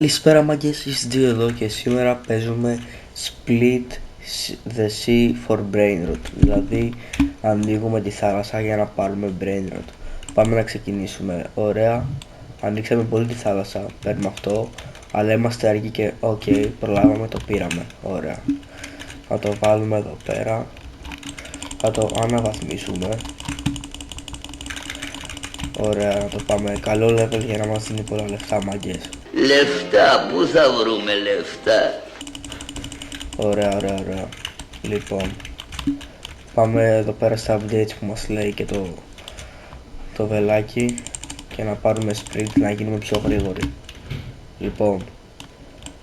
Καλησπέρα μάγκες, είστε δύο εδώ και σήμερα παίζουμε Split the Sea for Brain Rot. Δηλαδή ανοίγουμε τη θάλασσα για να πάρουμε Brain Rot. Πάμε να ξεκινήσουμε. Ωραία, ανοίξαμε πολύ τη θάλασσα, παίρνουμε αυτό. Αλλά είμαστε αργοί και προλάβαμε, το πήραμε. Ωραία, θα το βάλουμε εδώ πέρα. Θα το αναβαθμίσουμε. Ωραία, να το πάμε καλό level για να μας δίνει πολλά λεφτά μάγκες. Λεφτά, πού θα βρούμε λεφτά? Ωραία. Λοιπόν, πάμε εδώ πέρα στα updates που μας λέει και το βελάκι και να πάρουμε sprint να γίνουμε πιο γρήγοροι. Λοιπόν,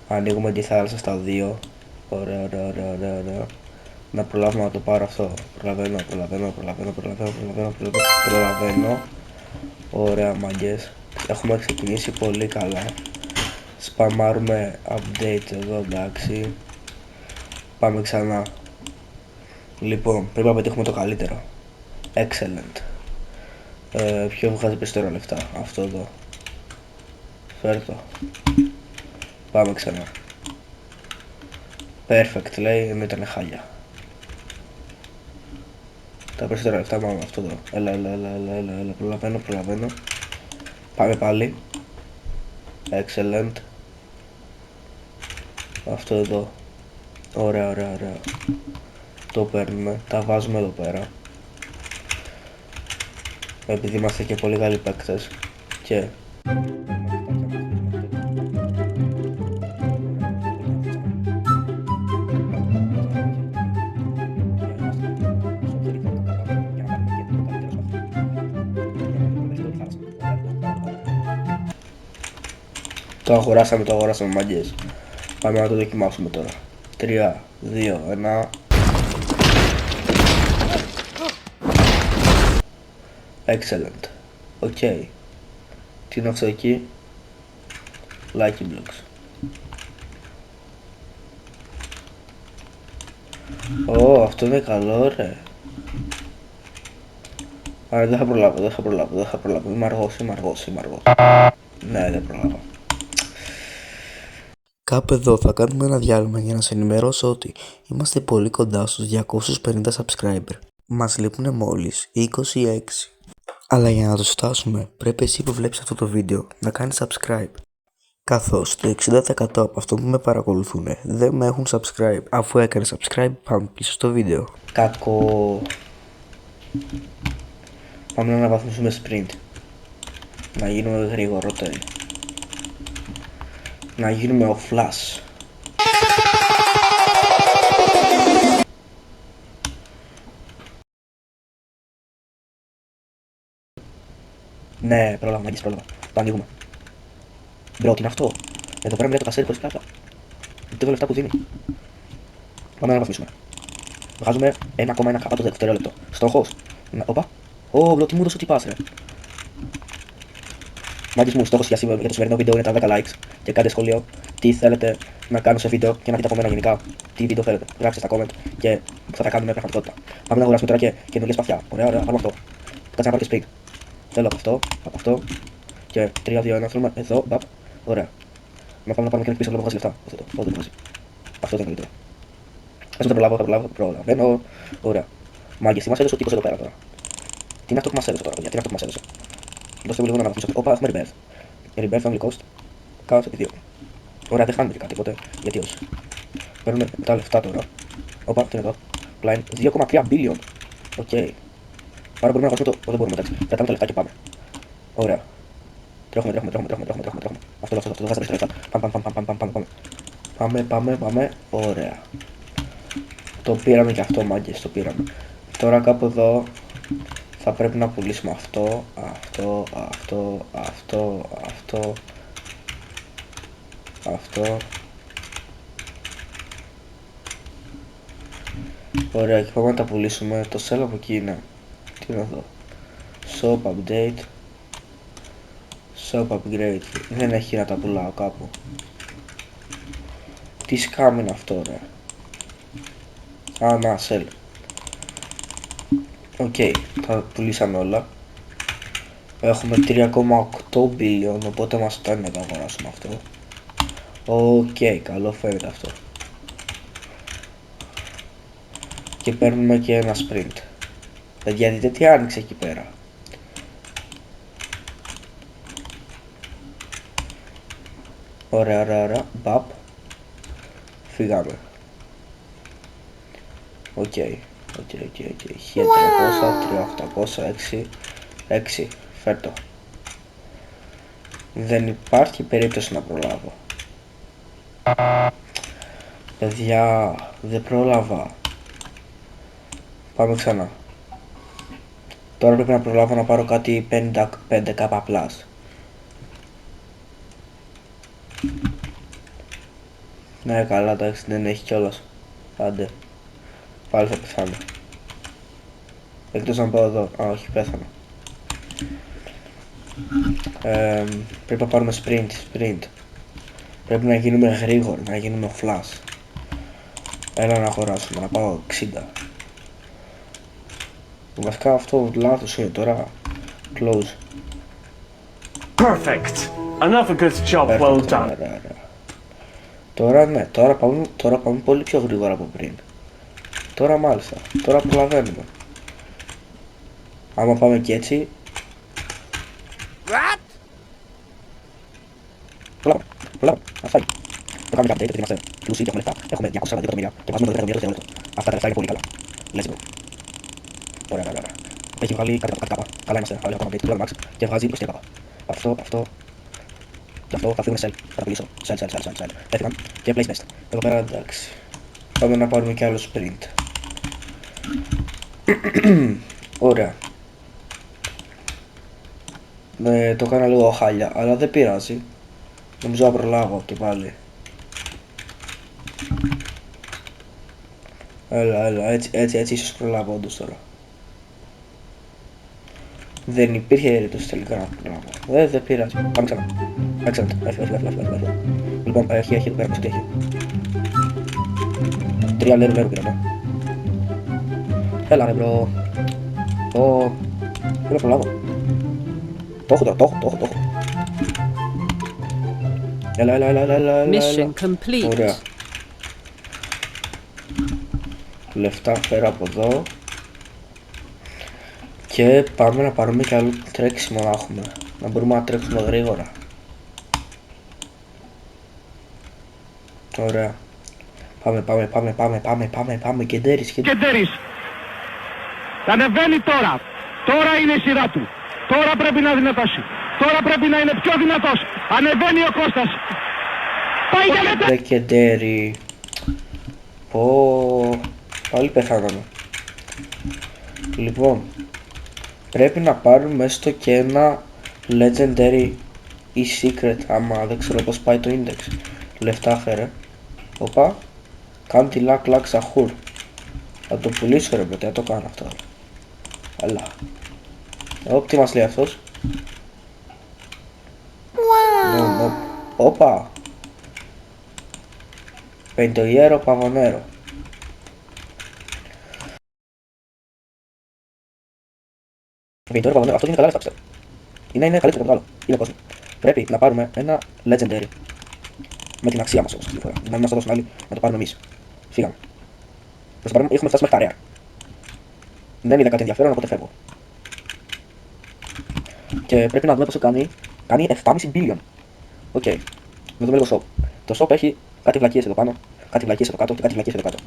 ανοίγουμε τη θάλασσα στα 2. Ωραία. Να προλάβουμε να το πάρω αυτό. Προλαβαίνω. Ωραία μαγκές, έχουμε ξεκινήσει πολύ καλά. Σπαμάρουμε update εδώ, εντάξει. Πάμε ξανά. Λοιπόν, πρέπει να πετύχουμε το καλύτερο. Excellent. Ποιο βγάζει περισσότερα λεφτά? Αυτό εδώ. Φέρ' το. Πάμε ξανά. Perfect λέει, ενώ ήταν χάλια. Τα περισσότερα λεφτά πάμε αυτό εδώ. Έλα, προλαβαίνω. Πάμε πάλι. Excellent. Αυτό εδώ. Ωραία. Το παίρνουμε, τα βάζουμε εδώ πέρα. Επειδή είμαστε και πολύ καλοί παίκτες. Και το αγοράσαμε μάγκες. Πάμε να το δοκιμάσουμε τώρα. 3, 2, 1. Excellent. Οκ. Τι είναι αυτό εκεί? Lucky blocks. Αυτό είναι καλό ρε. Άρα δεν θα προλάβω. Είμαι αργός. Ναι, δεν προλάβω. Κάπου εδώ θα κάνουμε ένα διάλειμμα για να σε ενημερώσω ότι είμαστε πολύ κοντά στους 250 subscriber. Μας λείπουνε μόλις 26. Αλλά για να τους φτάσουμε πρέπει εσύ που βλέπεις αυτό το βίντεο να κάνεις subscribe. Καθώς το 60% από αυτό που με παρακολουθούν δεν με έχουν subscribe. Αφού έκανε subscribe, πάμε πίσω στο βίντεο. Κακό. Πάμε να αναβαθμίσουμε sprint. Να γίνουμε γρηγορότεροι. Να γίνουμε ο Flash. Ναι, πρόλαβα. Το ανοίγουμε. Μπρο, τι είναι αυτό? Εδώ πέρα μιλάει το κασέρι χωρίς πλάκα. Δεν λεφτά που δίνει. Πάμε να αναβαθμίσουμε. Βγάζουμε 1,1 κάπα το δευτερόλεπτο. Στόχος. Οπα. Μπρο, τι μου έδωσε, τι πας ρε. Μάγκες μου, στόχος για το σημερινό βίντεο είναι τα 10 likes. Και κάντε σχόλιο τι θέλετε να κάνω σε βίντεο και να δείτε από μένα γενικά. Τι βίντεο θέλετε. Γράψτε στα comment και θα τα κάνουμε πραγματικότητα. Πάμε να αγοράσουμε τώρα και καινούργια σπαθιά. Ωραία, πάμε αυτό. Κάτσε να πάρω και sprint. Θέλω από αυτό. Και 3, 2, 1, θέλουμε εδώ. Μπαπ. Ωραία. Να πάμε να πάρουμε και ένα πίσω να βγάζει λεφτά. Αυτό δεν είναι καλύτερο. Ας το προλαβαίνω. Ωραία. Μάγκες, τι μας έδωσε ο τύπος εδώ πέρα τώρα? Τι είναι αυτό που μας έδωσε τώρα, παιδιά? Δώστε μου λίγο να αναβαθμίσω. Έχουμε rebirth. Rebirth family cost. Κάτσε 2. Ωραία, δεν χάνουμε και κάτι, οπότε γιατί όχι. Παίρνουμε τα λεφτά τώρα. Τι είναι εδώ? Line 2,3 billion. Οκ. Άρα μπορούμε να αγοράσουμε το. Δεν μπορούμε, εντάξει. Κρατάμε τα λεφτά και πάμε. Ωραία. Τρέχουμε. Αυτό. Δεν βάζει λεφτά. Πάμε. Ωραία. Το πήραμε και αυτό, μάγκες, το πήραμε. Τώρα κάπου εδώ θα πρέπει να πουλήσουμε αυτό. Ωραία, και πάμε να τα πουλήσουμε. Το sell από εκεί είναι. Τι είναι εδώ? Shop update. Shop upgrade. Δεν έχει να τα πουλάω κάπου. Τι scam είναι αυτό ρε? Να, sell. Οκ, τα πουλήσαμε όλα. Έχουμε 3,8 billion, οπότε μας φτάνει να το αγοράσουμε αυτό. Οκ, καλό φαίνεται αυτό. Και παίρνουμε και ένα sprint. Παιδιά, δείτε τι άνοιξε εκεί πέρα. Ωραία, ωραία, ωραία. Μπαπ. Φύγαμε. Οκ. 1300, 3800, 6. Φέρτο. Δεν υπάρχει περίπτωση να προλάβω. Παιδιά, δεν πρόλαβα. Πάμε ξανά. Τώρα πρέπει να προλάβω να πάρω κάτι 55k plus. Ναι, καλά, εντάξει, δεν έχει κιόλας. Άντε. Πάλι θα πεθάνω. Εκτός να πάω εδώ. Α, όχι, πέθανα. Πρέπει να πάρουμε sprint. Πρέπει να γίνουμε γρήγοροι, να γίνουμε flash. Έλα να αγοράσουμε, να πάω 60. Βασικά αυτό λάθος είναι τώρα. Close. Perfect. Another good job well done. Ωραία. Τώρα ναι, τώρα πάμε πολύ πιο γρήγορα από πριν. Τώρα μάλιστα, τώρα προλαβαίνουμε. Άμα πάμε και έτσι... What? Προλάβαμε, ας φάει. Το κάνουμε update επειδή είμαστε πλούσιοι και έχουμε λεφτά. Έχουμε 242 εκατομμύρια και βάζουμε 12 εκατομμύρια στο λεπτό. Αυτά τα λεφτά είναι πολύ καλά. Let's go. Ωραία. Έχει βγάλει κάτι κάπα. Καλά είμαστε, αλλά έχουμε update του Max και βγάζει 23 κάπα. Αυτό... Γι' αυτό θα φύγουμε sell. Θα τα πουλήσω. Sell. Έφυγαν και place best. Εδώ πέρα εντάξει. Πάμε να πάρουμε και άλλο sprint. Ωραία. Το έκανα λίγο χάλια, αλλά δεν πειράζει. Νομίζω να προλάβω και πάλι. Έλα, έτσι ίσως προλάβω όντως τώρα. Δεν υπήρχε περίπτωση τελικά να προλάβω. Δεν πειράζει. Πάμε ξανά. Excellent. Έφυγε. Λοιπόν, έχει εδώ πέρα, τι έχει. 3 λέρου πήραμε. Έλα ρε μπρο. Δεν να προλάβω. Το έχω. Έλα. Mission complete. Ωραία. Λεφτά πέρα από εδώ. Και πάμε να πάρουμε και άλλο τρέξιμο να έχουμε. Να μπορούμε να τρέξουμε γρήγορα. Ωραία. Πάμε. Κεντέρης. Θα ανεβαίνει τώρα. Τώρα είναι η σειρά του. Τώρα πρέπει να δυνατώσει. Τώρα πρέπει να είναι πιο δυνατός. Ανεβαίνει ο Κώστας. Πάει για μετά. Ρε Κεντέρη. Πάλι πεθάναμε. Λοιπόν. Πρέπει να πάρουμε έστω και ένα legendary ή secret. Άμα δεν ξέρω πως πάει το index. Λεφτά φέρε. Οπα. Κάνω τη luck σαχούρ. Θα το πουλήσω ρε παιδί, θα το κάνω αυτό. Αλλά. Τι μας λέει αυτός. No. Όπα. Πεντοϊέρο παβονέρο. Πεντοϊέρο παβονέρο. Αυτό είναι καλά λεφτά πιστεύω. Είναι καλύτερο από το άλλο. Είναι κόσμο. Πρέπει να πάρουμε ένα legendary. Με την αξία μας όμως αυτή τη φορά. Να μην μας το δώσουν άλλοι, να το πάρουμε εμείς. Φύγαμε. Έχουμε φτάσει μέχρι τα rare. Δεν είδα κάτι ενδιαφέρον, οπότε φεύγω. Και πρέπει να δούμε πόσο κάνει. Κάνει 7,5 billion. Οκ. Να δούμε λίγο shop. Το shop έχει κάτι βλακίες εδώ πάνω, κάτι βλακίες εδώ κάτω και κάτι βλακίες εδώ κάτω.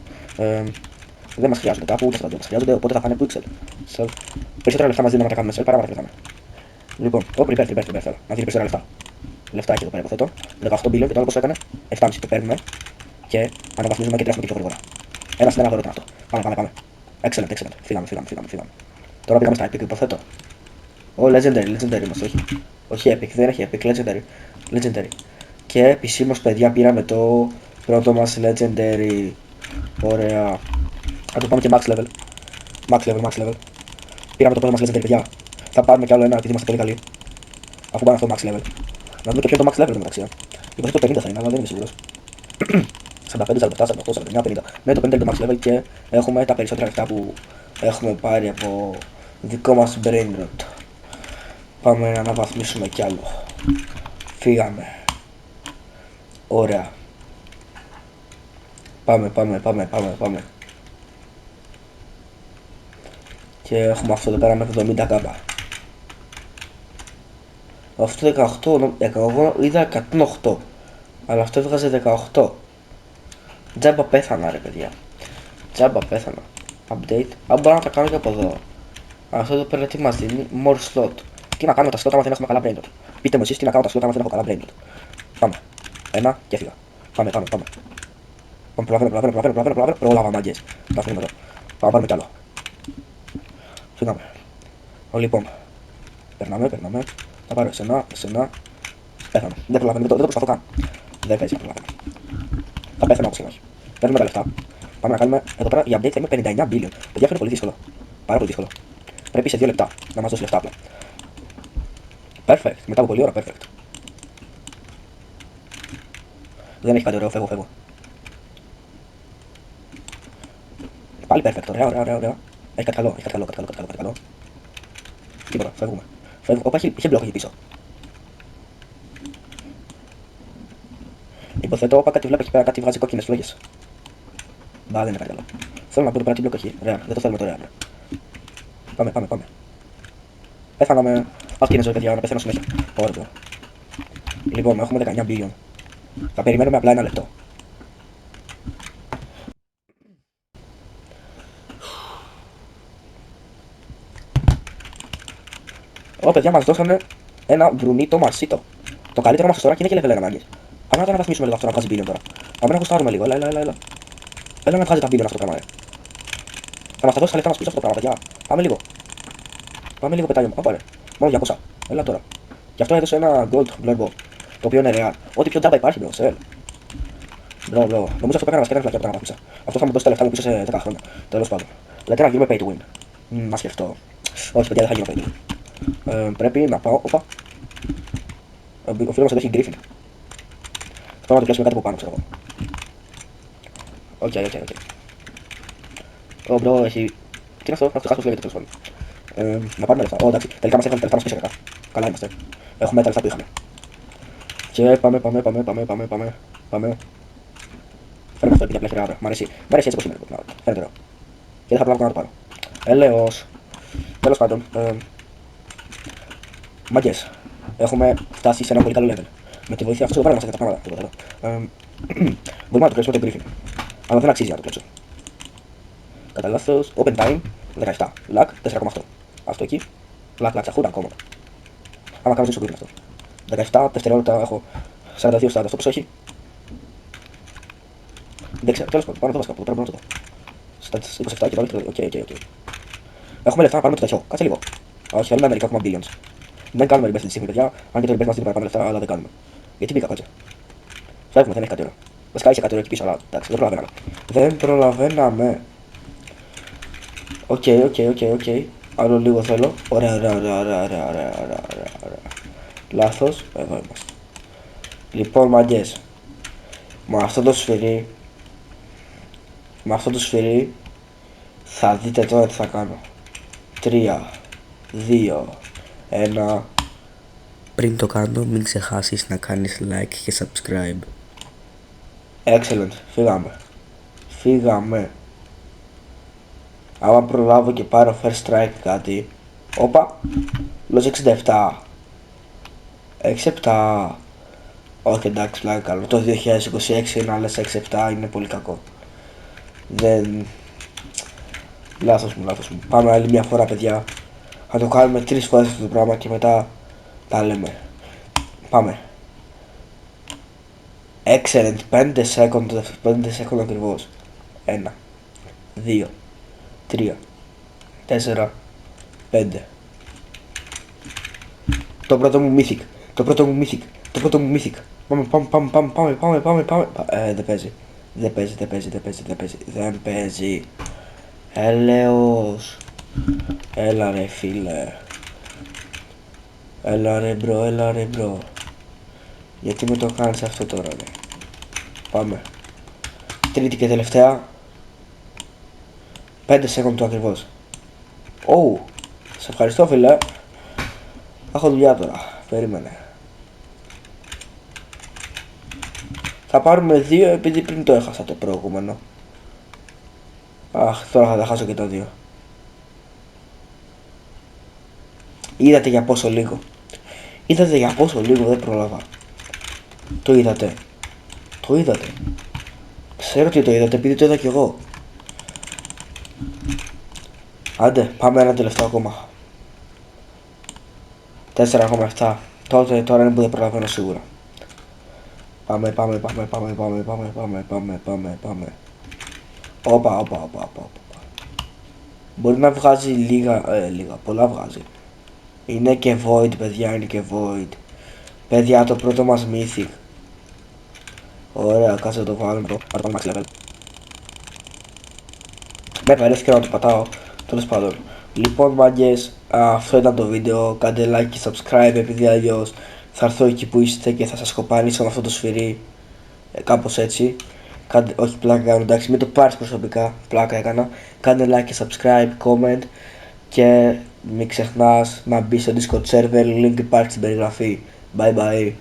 Δεν μας χρειάζονται κάπου, ούτε αυτά δεν μας χρειάζονται, οπότε θα πάνε pixel. Περισσότερα λεφτά μας δίνουν να τα κάνουμε sell παρά να τα κρατάμε. Λοιπόν, prepare θέλω. Να δίνει περισσότερα λεφτά. Λεφτάκι εδώ πέρα υποθέτω. 18 billion και το άλλο πόσο έκανε. 7,5 το παίρνουμε και αναβαθμίζουμε και τρέχουμε και πιο γρήγορα. Ένα στην ένα γρήγορα αυτό. Πάμε. Excellent. Φύγαμε. Τώρα πήγαμε στα epic υποθέτω. Legendary μας, όχι epic, δεν έχει epic, legendary. Και επισήμως παιδιά πήραμε το πρώτο μας legendary. Ωραία. Θα το πάμε και max level. Πήραμε το πρώτο μας legendary παιδιά. Θα πάρουμε κι άλλο ένα επειδή είμαστε πολύ καλοί. Αφού πάμε αυτό max level. Να δούμε και ποιο είναι το max level μεταξύ. Υποθέτω το 50 θα είναι, αλλά δεν είμαι σίγουρος. 45, 47, 48, 49, 50. Ναι, το 50 είναι το max level και έχουμε τα περισσότερα λεφτά που έχουμε πάρει από δικό μας brain rot. Πάμε να αναβαθμίσουμε κι άλλο. Φύγαμε. Ωραία. Πάμε. Και έχουμε αυτό εδώ πέρα με 70 κάμπα. Αυτό 18, εγώ είδα 108. Αλλά αυτό έβγαζε 18. Τζάμπα πέθανα ρε παιδιά. Τζάμπα πέθανα. Update. Αν μπορώ να τα κάνω και από εδώ. Αυτό εδώ πέρα τι μας δίνει. More slot. Τι να κάνουμε τα slot άμα δεν έχουμε καλά brain rot. Πείτε μου εσείς τι να κάνω τα slot άμα δεν έχω καλά brain rot. Πάμε. Ένα και έφυγα. Πάμε. Προλάβαινε. Πρόλαβα μάγκες. Τα αφήνουμε εδώ. Πάμε πάρουμε κι άλλο. Φύγαμε. Λοιπόν. Περνάμε. Θα πάρω εσένα. Πέθαμε. Δεν προλαβαίνω, δεν το προσπαθώ καν. Δεν παίζει να προλαβαίνω. Θα πέθανα όπως και να έχει. Παίρνουμε τα λεφτά. Πάμε να κάνουμε εδώ πέρα η update θα είναι 59 billion. Παιδιά αυτό είναι πολύ δύσκολο. Πάρα πολύ δύσκολο. Πρέπει σε 2 λεπτά να μας δώσει λεφτά απλά. Perfect. Μετά από πολλή ώρα perfect. Δεν έχει κάτι ωραίο, φεύγω. Πάλι perfect, ωραία. Έχει κάτι καλό. Τίποτα, φεύγουμε. Όπα, είχε μπλοκ εκεί πίσω. Υποθέτω, όπα κάτι βλέπει εκεί πέρα, κάτι βγάζει κόκκινες φλόγες. Μπα, δεν είναι κάτι καλό. Θέλω να πω πέρα τι μπλοκ έχει. Ωραία, δεν το θέλουμε τώρα. Πάμε. Πέθαναμε. Αυτή είναι ζωή, παιδιά, να πεθαίνω συνέχεια. Ωραία. Λοιπόν, έχουμε 19 billion. Θα περιμένουμε απλά ένα λεπτό. Ω, παιδιά, μας δώσανε ένα βρουνίτο μαρσίτο. Το καλύτερο μας τώρα και είναι και level 1 μάγκες. Πάμε να το αναβαθμίσουμε λίγο αυτό να βγάζει billion τώρα. Πάμε να γουστάρουμε λίγο, έλα. Έλα να βγάζει τα billion αυτό το πράγμα, Θα μας τα δώσει τα λεφτά μας πίσω αυτό το πράγμα, παιδιά. Πάμε λίγο πετάλιο. Πάμε. Μόνο 200. Έλα τώρα. Γι' αυτό έδωσε ένα gold blurbo. Το οποίο είναι real. Ό,τι πιο τζάμπα υπάρχει, bro. Σελ. Μπρο. Νομίζω αυτό που έκανα βασικά ήταν φλακιά που έκανα πίσω. Αυτό θα μου δώσει τα λεφτά μου πίσω σε 10 χρόνια. Τέλος πάντων. Λέτε να γίνουμε pay to win. Μα σκεφτώ. Όχι, παιδιά, δεν θα γίνω pay to win. Πρέπει να πάω. Οπα. Ο φίλος μας εδώ έχει Griffin. Θέλω να το πιάσουμε κάτι από πάνω, ξέρω εγώ. Οκ. Ω, μπρο, έχει. Τι είναι αυτό, αυτό λέγεται τέλος πάντων. Να πάρουμε λεφτά. Ω, εντάξει, τελικά μας έφεραν τα λεφτά μας πίσω κατά. Καλά είμαστε. Έχουμε τα λεφτά που είχαμε. Και πάμε. Φέρνω αυτό επειδή απλά έχει ρεάρα. Μ' αρέσει έτσι όπως είναι. Φαίνεται ωραίο. Και δεν θα προλάβω να το πάρω. Έλεος. Τέλος πάντων. Μαγκές. Έχουμε φτάσει σε ένα πολύ καλό level. Με τη βοήθεια αυτού εδώ πέρα μας έκανε τα πράγματα. Μπορούμε να το κλέψουμε το Griffin. Αλλά δεν αξίζει να το κλέψω. Κατά λάθος. Open time 17. Lag 4,8. Αυτό εκεί. Lag τσαχούρα ακόμα. Άμα κάνω ζήσω Griffin αυτό. 17 δευτερόλεπτα έχω 42 στάδια. Αυτό πόσο έχει. Δεν ξέρω. Τέλος πάντων. Πάμε εδώ βασικά. Πρέπει να το δω. Στα 27 και τώρα. Οκ. Έχουμε λεφτά να πάρουμε το τέτοιο. Κάτσε λίγο. Όχι, θέλουμε μερικά ακόμα billions. Δεν κάνουμε rebest τη στιγμή, παιδιά. Αν και το rebest μας δίνει παραπάνω λεφτά, αλλά δεν κάνουμε. Γιατί μπήκα, κάτσε. Φεύγουμε, δεν έχει κάτι ωραίο. Βασικά είχε κάτι ωραίο εκεί πίσω, αλλά εντάξει, δεν προλαβαίναμε. Οκ. Άλλο λίγο θέλω. Ωραία. Λάθος. Εδώ είμαστε. Λοιπόν, μαγκές. Με αυτό το σφυρί θα δείτε τώρα τι θα κάνω. 3, 2, 1. Πριν το κάνω, μην ξεχάσεις να κάνεις like και subscribe. Excellent. Φύγαμε. Άμα προλάβω και πάρω first strike κάτι. Όπα. Λος 67. 6-7. Όχι, εντάξει, πλάκα καλό. Το 2026 να λες 6-7 είναι πολύ κακό. Δεν... Λάθος μου. Πάμε άλλη μια φορά, παιδιά. Θα το κάνουμε 3 φορές αυτό το πράγμα και μετά τα λέμε. Πάμε. Excellent. 5 second ακριβώς. 1, 2, 3, 4, 5. Το πρώτο μου mythic. Πάμε. Δεν παίζει. Έλεος. Έλα ρε φίλε. Έλα ρε μπρο. Γιατί με το κάνεις αυτό τώρα, ρε. Πάμε. Τρίτη και τελευταία. 5 second του ακριβώς. Ωου. Σε ευχαριστώ, φίλε. Έχω δουλειά τώρα. Περίμενε. Θα πάρουμε 2 επειδή πριν το έχασα το προηγούμενο. Αχ, τώρα θα τα χάσω και τα 2. Είδατε για πόσο λίγο. Είδατε για πόσο λίγο, δεν πρόλαβα. Το είδατε. Το είδατε. Ξέρω ότι το είδατε επειδή το είδα κι εγώ. Άντε, πάμε ένα τελευταίο ακόμα. 4,7. Τώρα είναι που δεν προλαβαίνω σίγουρα. Πάμε. Όπα. Μπορεί να βγάζει λίγα, πολλά βγάζει. Είναι και void, παιδιά, είναι και void. Παιδιά, το πρώτο μας mythic. Ωραία, κάτσε να το βάλουμε. Να το max level. Με παρέθηκε να το πατάω. Τέλος πάντων. Λοιπόν, μάγκες, αυτό ήταν το βίντεο. Κάντε like και subscribe, επειδή αλλιώς θα έρθω εκεί που είστε και θα σας κοπανίσω με αυτό το σφυρί. Κάπως έτσι. Όχι, πλάκα κάνω, εντάξει, μην το πάρεις προσωπικά. Πλάκα έκανα. Κάντε like και subscribe, comment. Και μην ξεχνάς να μπει στο Discord server. Link υπάρχει στην περιγραφή. Bye bye.